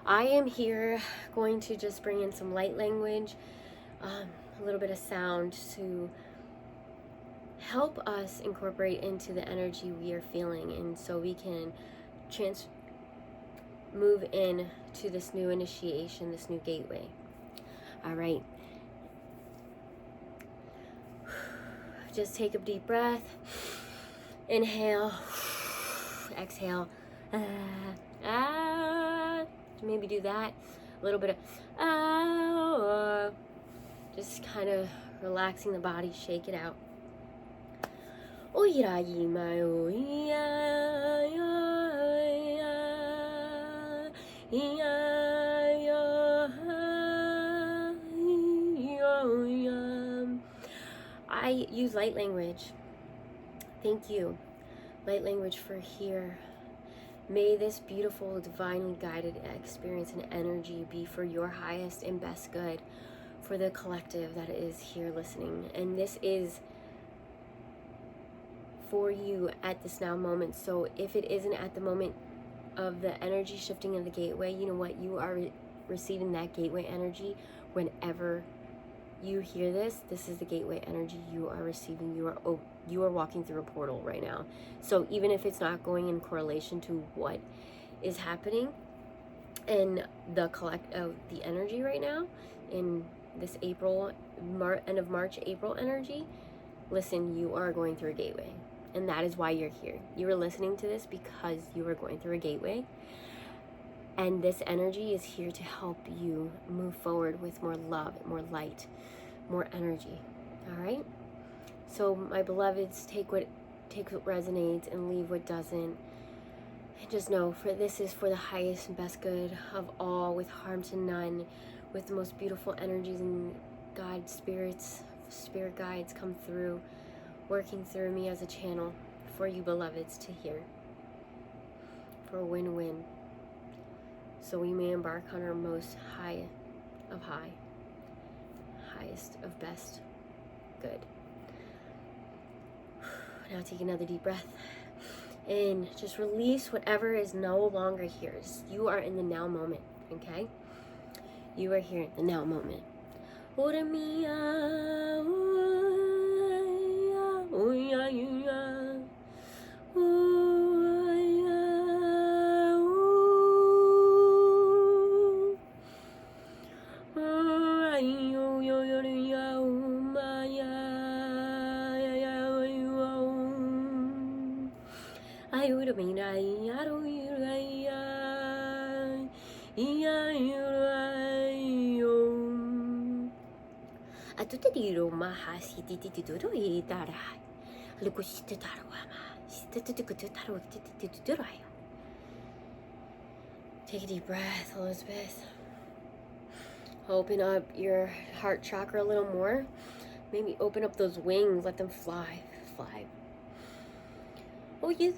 I am here going to just bring in some light language, a little bit of sound to help us incorporate into the energy we are feeling, and so we can move in to this new initiation, this new gateway. All right. Just take a deep breath. Inhale. Exhale. Maybe do that. A little bit of just kind of relaxing the body, shake it out. I use light language. Thank you, light language, for here. May this beautiful, divinely guided experience and energy be for your highest and best good, for the collective that is here listening. And this is for you at this now moment. So if it isn't at the moment of the energy shifting in the gateway, you know what? You are receiving that gateway energy whenever you hear this. This is the gateway energy you are receiving. You are walking through a portal right now. So even if it's not going in correlation to what is happening in the the energy right now, in this end of March, April energy, listen, you are going through a gateway. And that is why you're here. You are listening to this because you are going through a gateway. And this energy is here to help you move forward with more love, more light, more energy. All right? So my beloveds, take what resonates and leave what doesn't. And just know, this is for the highest and best good of all, with harm to none, with the most beautiful energies and God spirit guides come through, working through me as a channel for you beloveds to hear, for a win-win, so we may embark on our most highest of best good. Now take another deep breath and just release whatever is no longer here. You are in the now moment, okay? You are here in the now moment. Take a deep breath, Elizabeth. Open up your heart chakra a little more. Maybe open up those wings, let them fly. Oh, yes.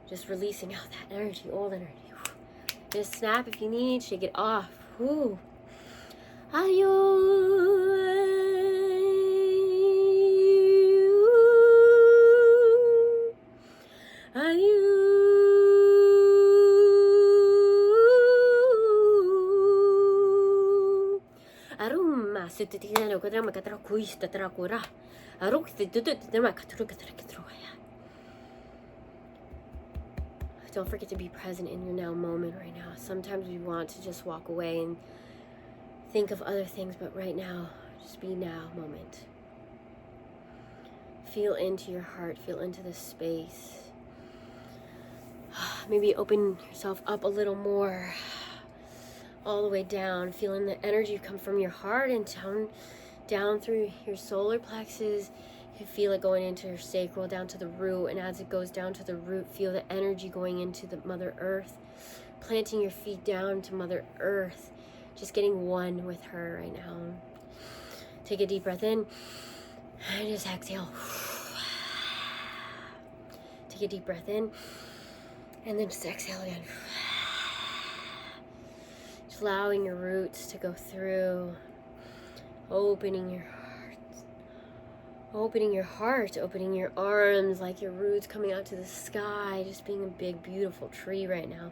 Just releasing out that energy, old energy. Just snap if you need, shake it off. Woo. Don't forget to be present in your now moment right now. Sometimes we want to just walk away and think of other things, but right now, just be now moment. Feel into your heart, feel into the space. Maybe open yourself up a little more, all the way down, feeling the energy come from your heart and down through your solar plexus. You feel it going into your sacral, down to the root, and as it goes down to the root, feel the energy going into the Mother Earth, planting your feet down to Mother Earth, just getting one with her right now. Take a deep breath in, and just exhale. Take a deep breath in, and then just exhale again. Just allowing your roots to go through, opening your heart, opening your arms like your roots coming out to the sky, just being a big, beautiful tree right now.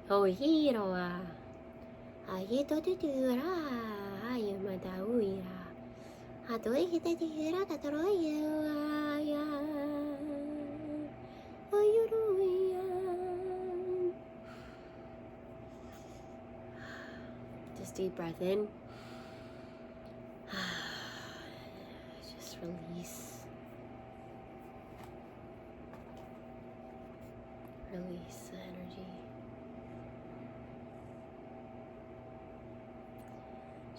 Oh, hiroa. Ayito tutura. Ayamata uira. Atoi hita tira tatoroya. Ayuruya. Just deep breath in. Just release. Release the energy.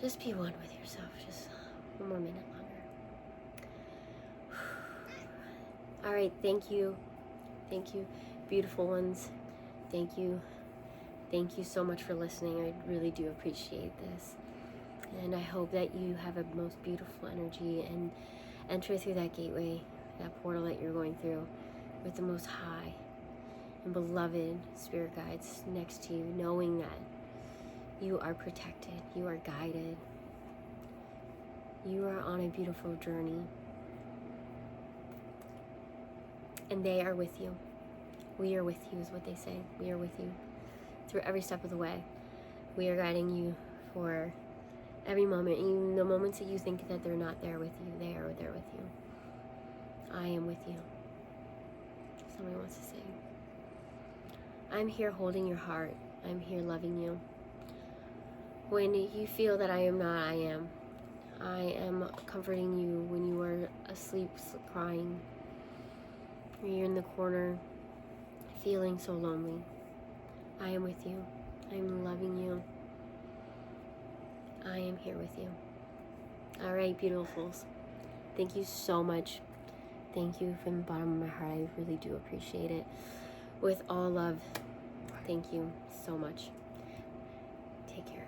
Just be one with yourself. Just one more minute longer. All right, thank you. Thank you, beautiful ones. Thank you. Thank you so much for listening. I really do appreciate this. And I hope that you have a most beautiful energy and enter through that gateway, that portal that you're going through with the Most High and beloved spirit guides next to you, knowing that you are protected, you are guided, you are on a beautiful journey, and they are with you. We are with you is what they say. We are with you through every step of the way. We are guiding you for every moment, even the moments that you think that they're not there with you, they are there with you. I am with you. Somebody wants to say, I'm here holding your heart. I'm here loving you. When you feel that I am not, I am. I am comforting you when you are asleep, crying. Or you're in the corner, feeling so lonely. I am with you. I'm loving you. I am here with you. All right, beautifuls. Thank you so much. Thank you from the bottom of my heart. I really do appreciate it. With all love, thank you so much. Take care.